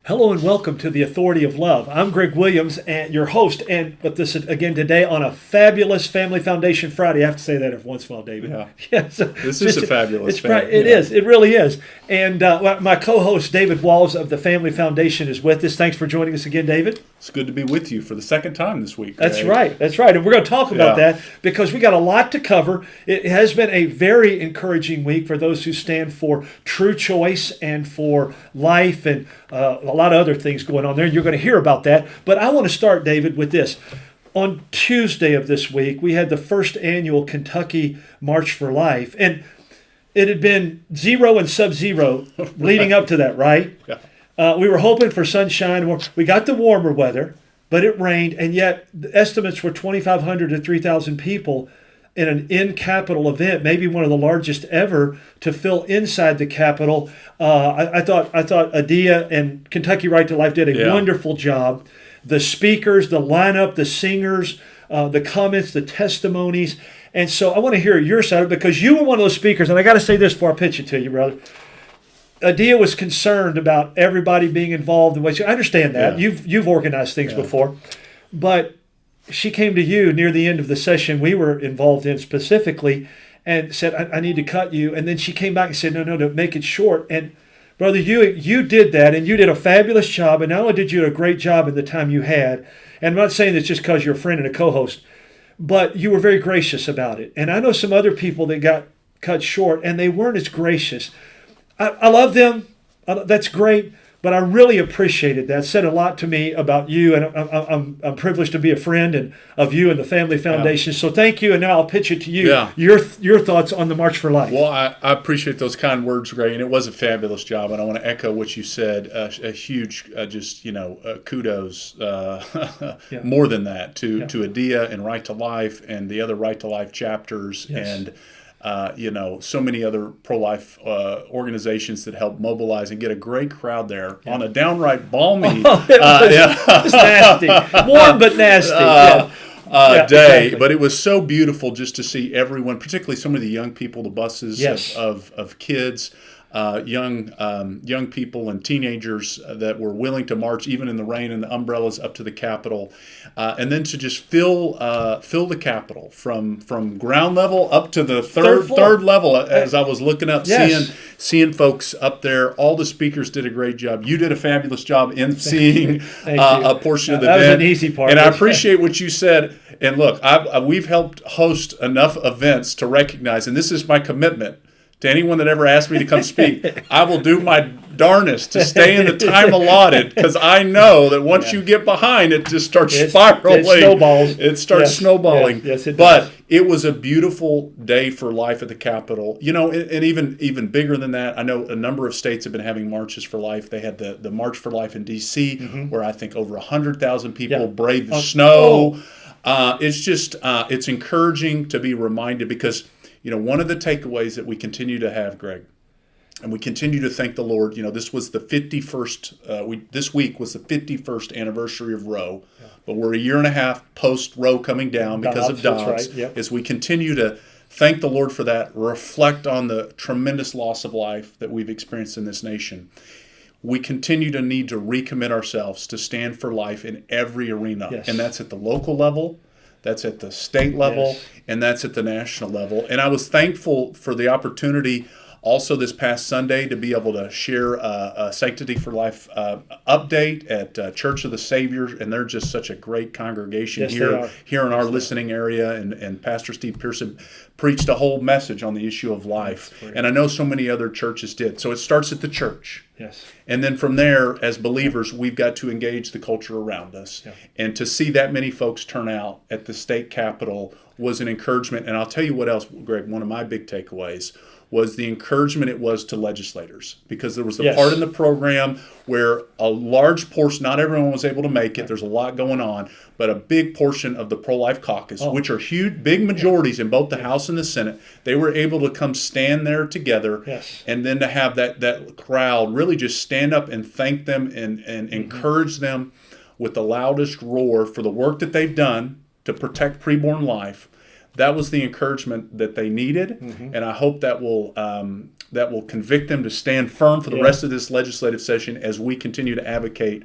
Hello and welcome to the Authority of Love. I'm Greg Williams, and your host. But this is again today on a fabulous Family Foundation Friday. I have to say that every once in a while, David. Yeah. Yes. This is a fabulous. It is. It really is. And my co-host David Walls of the Family Foundation is with us. Thanks for joining us again, David. It's good to be with you for the second time this week. That's right. That's right. And we're going to talk about that because we got a lot to cover. It has been a very encouraging week for those who stand for true choice and for life and a lot of other things going on there. You're going to hear about that. But I want to start, David, with this. On Tuesday of this week, we had the first annual Kentucky March for Life. And it had been 0 and sub-zero leading up to that, right? Yeah. We were hoping for sunshine. We got the warmer weather, but it rained. And yet the estimates were 2,500 to 3,000 people in an in-Capitol event, maybe one of the largest ever to fill inside the Capitol. I thought Adia and Kentucky Right to Life did a wonderful job. The speakers, the lineup, the singers, the comments, the testimonies. And so I want to hear your side of it because you were one of those speakers. And I got to say this before I pitch it to you, brother. Adia was concerned about everybody being involved in ways. I understand that. Yeah. You've organized things before. But she came to you near the end of the session we were involved in specifically and said, I need to cut you. And then she came back and said, no, to make it short. And brother, you did that, and you did a fabulous job. And not only did you do a great job in the time you had, and I'm not saying this just because you're a friend and a co-host, but you were very gracious about it. And I know some other people that got cut short, and they weren't as gracious. I love them. That's great. But I really appreciated that. It said a lot to me about you, and I'm privileged to be a friend and of you and the Family Foundation. Yeah. So thank you, and now I'll pitch it to you. Yeah. Your thoughts on the March for Life. Well, I appreciate those kind words, Ray, and it was a fabulous job, and I want to echo what you said. A huge, kudos, more than that, to Adia and Right to Life and the other Right to Life chapters, and so many other pro-life organizations that help mobilize and get a great crowd there on a downright balmy it's nasty. Warm but nasty. Day. Exactly. But it was so beautiful just to see everyone, particularly some of the young people, the buses of kids, young people and teenagers that were willing to march even in the rain and the umbrellas up to the Capitol, and then to just fill the Capitol from ground level up to the third level. As I was looking up, seeing folks up there, all the speakers did a great job. You did a fabulous job emceeing a portion of the event. That was an easy part. And I appreciate what you said. And look, we've helped host enough events to recognize, and this is my commitment to anyone that ever asked me to come speak, I will do my darnest to stay in the time allotted, because I know that once you get behind, it just starts spiraling. It snowballs. It starts snowballing. Yes, it does. But it was a beautiful day for life at the Capitol. And even bigger than that, I know a number of states have been having marches for life. They had the March for Life in D.C., where I think over 100,000 people braved the snow. It's just it's encouraging to be reminded, because one of the takeaways that we continue to have, Greg, and we continue to thank the Lord. this was the 51st. This week was the 51st anniversary of Roe, but we're a year and a half post Roe coming down because of Dobbs. Right. Yep. As we continue to thank the Lord for that, reflect on the tremendous loss of life that we've experienced in this nation, we continue to need to recommit ourselves to stand for life in every arena, and that's at the local level. That's at the state level, and that's at the national level. And I was thankful for the opportunity also this past Sunday to be able to share a Sanctity for Life update at Church of the Savior, and they're just such a great congregation here in our listening area, and Pastor Steve Pearson preached a whole message on the issue of life, and I know so many other churches did. So it starts at the church. Yes. And then from there, as believers, we've got to engage the culture around us. Yeah. And to see that many folks turn out at the state capitol was an encouragement. And I'll tell you what else, Greg, one of my big takeaways was the encouragement it was to legislators, because there was the part in the program where a large portion, not everyone was able to make it, there's a lot going on, but a big portion of the pro-life caucus, which are huge, big majorities in both the House and the Senate, they were able to come stand there together, and then to have that crowd really just stand up and thank them and encourage them with the loudest roar for the work that they've done to protect preborn life. That was the encouragement that they needed, and I hope that will that will convict them to stand firm for the Yeah. rest of this legislative session as we continue to advocate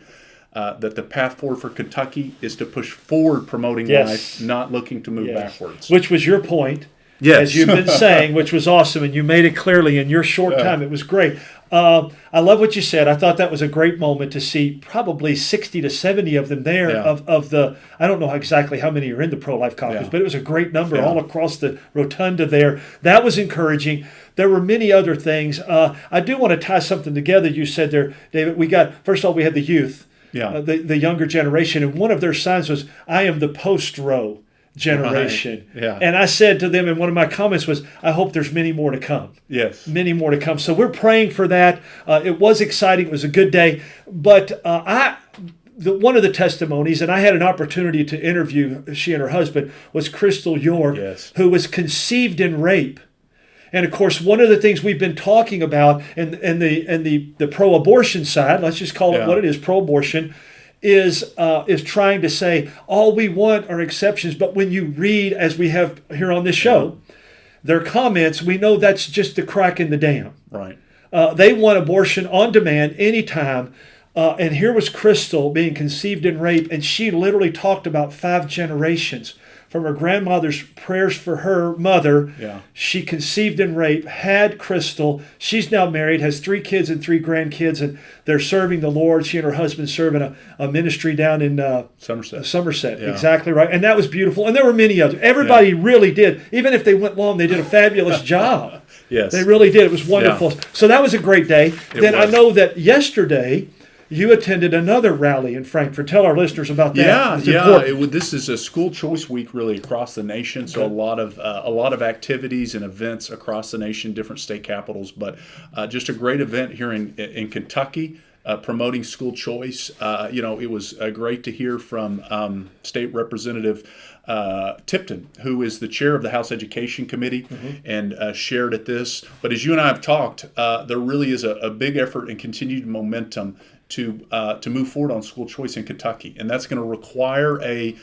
that the path forward for Kentucky is to push forward promoting Yes. life, not looking to move Yes. backwards. Which was your point, Yes. as you've been saying, which was awesome, and you made it clearly in your short time. It was great. I love what you said. I thought that was a great moment to see probably 60 to 70 of them there of the, I don't know exactly how many are in the pro-life caucus, but it was a great number all across the rotunda there. That was encouraging. There were many other things. I do want to tie something together. You said there, David, first of all, we had the youth. The younger generation, and one of their signs was, I am the post-Roe generation. Right. Yeah. And I said to them, and one of my comments was, I hope there's many more to come. Yes. Many more to come. So we're praying for that. It was exciting. It was a good day. But one of the testimonies, and I had an opportunity to interview she and her husband, was Crystal York, who was conceived in rape. And of course, one of the things we've been talking about in the pro-abortion side, let's just call it what it is, pro-abortion, is trying to say all we want are exceptions. But when you read, as we have here on this show, their comments, we know that's just the crack in the dam. Right. They want abortion on demand anytime. And here was Crystal being conceived in rape, and she literally talked about 5 generations. From her grandmother's prayers for her mother, she conceived in rape, had Crystal. She's now married, has 3 kids and 3 grandkids, and they're serving the Lord. She and her husband serve in a ministry down in Somerset. Exactly right. And that was beautiful. And there were many others. Everybody really did. Even if they went long, they did a fabulous job. Yes. They really did. It was wonderful. So that was a great day. I know that yesterday, you attended another rally in Frankfurt. Tell our listeners about that. This is a school choice week really across the nation. So a lot of activities and events across the nation, different state capitals. But just a great event here in Kentucky, promoting school choice. It was great to hear from State Representative Tipton, who is the chair of the House Education Committee, and shared at this. But as you and I have talked, there really is a big effort and continued momentum to move forward on school choice in Kentucky, and that's going to require a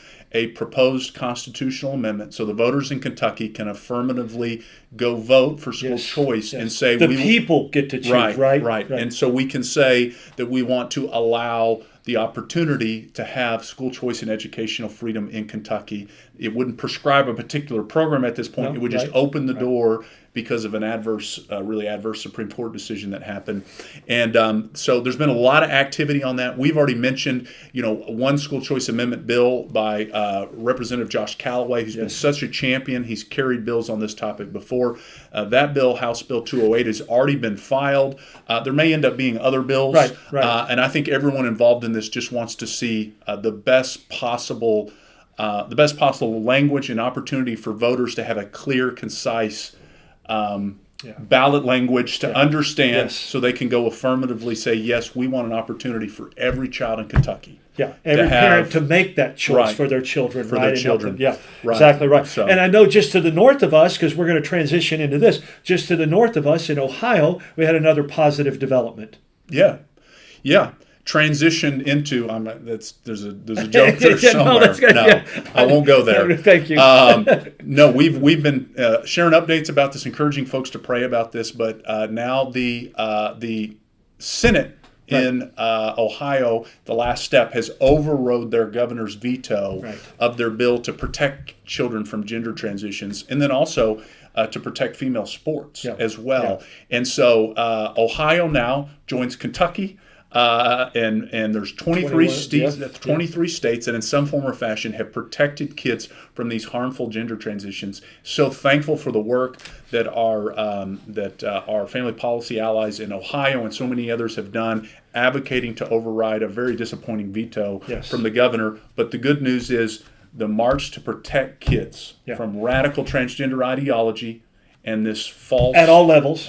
proposed constitutional amendment so the voters in Kentucky can affirmatively go vote for school choice and say the people get to choose. Right. And so we can say that we want to allow the opportunity to have school choice and educational freedom in Kentucky. It wouldn't prescribe a particular program at this point. It would just open the door because of an really adverse Supreme Court decision that happened. And so there's been a lot of activity on that. We've already mentioned, one school choice amendment bill by Representative Josh Callaway, who's been such a champion. He's carried bills on this topic before. That bill, House Bill 208, has already been filed. There may end up being other bills. And I think everyone involved in this just wants to see the best possible language and opportunity for voters to have a clear, concise ballot language to understand so they can go affirmatively say, yes, we want an opportunity for every child in Kentucky. Every parent to make that choice for their children. For their children. Exactly right. So, and I know just to the north of us, because we're going to transition into this, just to the north of us in Ohio, we had another positive development. Transition into there's a joke there somewhere. I won't go there. Thank you. No, we've been sharing updates about this, encouraging folks to pray about this. But now the Senate in Ohio, the last step, has overrode their governor's veto of their bill to protect children from gender transitions, and then also to protect female sports as well. And so Ohio now joins Kentucky. And there's 23 states that in some form or fashion have protected kids from these harmful gender transitions. So thankful for the work that our family policy allies in Ohio and so many others have done, advocating to override a very disappointing veto from the governor. But the good news is the march to protect kids from radical transgender ideology and this false at all levels,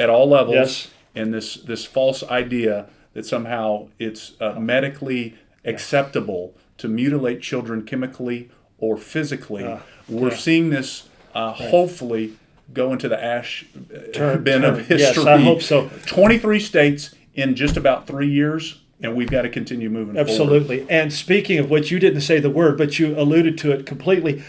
and this false idea that somehow it's medically acceptable to mutilate children chemically or physically. We're seeing this hopefully go into the ash bin of history. Yes, I hope so. 23 states in just about 3 years, and we've got to continue moving forward. Absolutely. And speaking of which, you didn't say the word, but you alluded to it completely.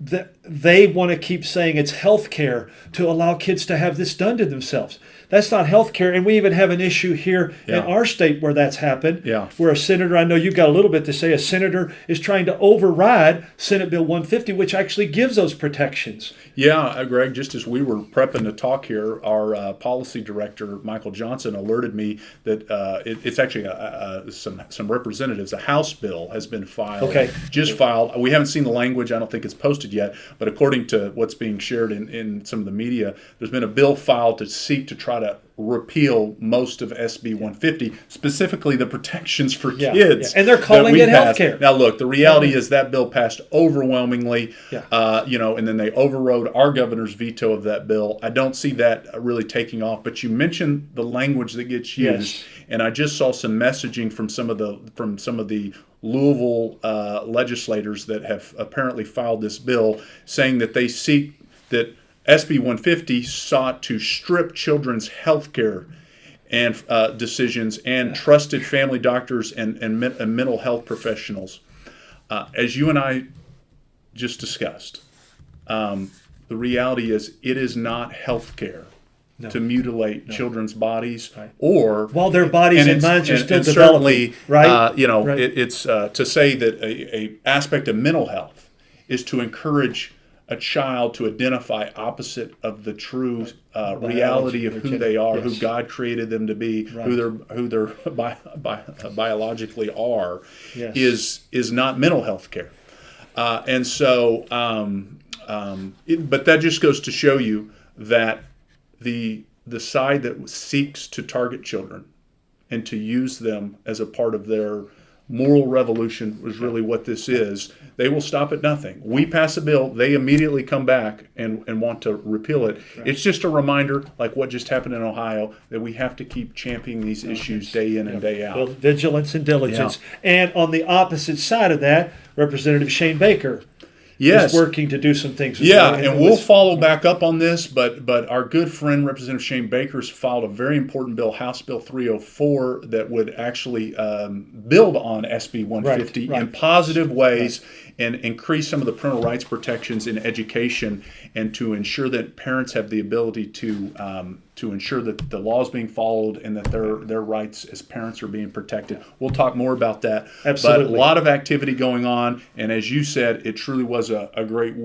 They want to keep saying it's health care to allow kids to have this done to themselves. That's not health care. And we even have an issue here in our state where that's happened, where a senator, I know you've got a little bit to say, a senator is trying to override Senate Bill 150, which actually gives those protections. Yeah, Greg, just as we were prepping to talk here, our policy director, Michael Johnson, alerted me that it's actually some representatives, a House bill has been filed. Just filed. We haven't seen the language. I don't think it's posted yet. But according to what's being shared in some of the media, there's been a bill filed to seek to try to repeal most of SB 150, specifically the protections for kids. And they're calling it health care. Now, look, the reality is that bill passed overwhelmingly, and then they overrode our governor's veto of that bill. I don't see that really taking off. But you mentioned the language that gets used, and I just saw some messaging from some of the Louisville legislators that have apparently filed this bill, saying that they seek that SB 150 sought to strip children's health care and decisions and trusted family doctors and mental health professionals. As you and I just discussed, the reality is it is not health care to mutilate children's bodies or while their bodies and minds are still developing. Certainly, it's to say that a aspect of mental health is to encourage a child to identify opposite of the true reality of who they are, who God created them to be, who they're biologically are, is not mental health care. But that just goes to show you that the side that seeks to target children and to use them as a part of their moral revolution was really what this is. They will stop at nothing. We pass a bill, they immediately come back and want to repeal it. It's just a reminder, like what just happened in Ohio, that we have to keep championing these issues day in and day out. Well, vigilance and diligence. And on the opposite side of that, Representative Shane Baker is working to do some things. And we'll follow back up on this, but our good friend Representative Shane Baker's filed a very important bill, House Bill 304, that would actually build on SB 150 in positive ways and increase some of the parental rights protections in education, and to ensure that parents have the ability to ensure that the law is being followed and that their rights as parents are being protected. We'll talk more about that. Absolutely. But a lot of activity going on, and as you said, it truly was a great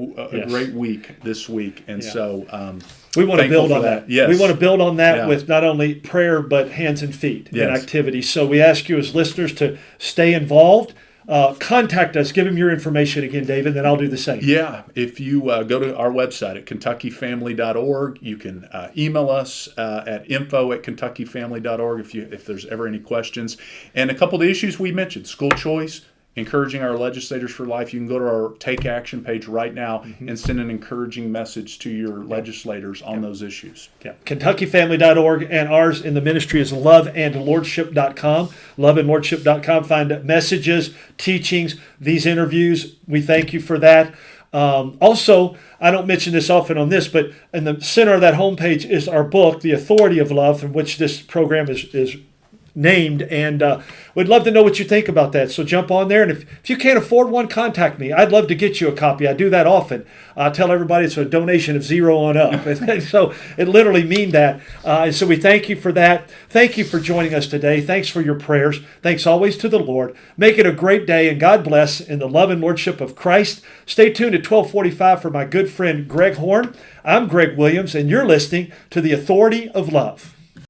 week this week, and so we want to build on that. Yes. We want to build on that with not only prayer but hands and feet and activity. So we ask you as listeners to stay involved. Contact us. Give them your information again, David, then I'll do the same. Yeah. If you go to our website at kentuckyfamily.org, you can email us at info@kentuckyfamily.org if there's ever any questions. And a couple of the issues we mentioned, school choice, encouraging our legislators for life. You can go to our Take Action page right now and send an encouraging message to your legislators on those issues. KentuckyFamily.org, and ours in the ministry is loveandlordship.com. Loveandlordship.com. Find messages, teachings, these interviews. We thank you for that. Also, I don't mention this often on this, but in the center of that homepage is our book, The Authority of Love, from which this program is named, and we'd love to know what you think about that. So jump on there, and if you can't afford one, contact me. I'd love to get you a copy. I do that often. I tell everybody it's a donation of $0 on up. So it literally means that. And so we thank you for that. Thank you for joining us today. Thanks for your prayers. Thanks always to the Lord. Make it a great day, and God bless in the love and lordship of Christ. Stay tuned at 1245 for my good friend Greg Horn. I'm Greg Williams, and you're listening to The Authority of Love.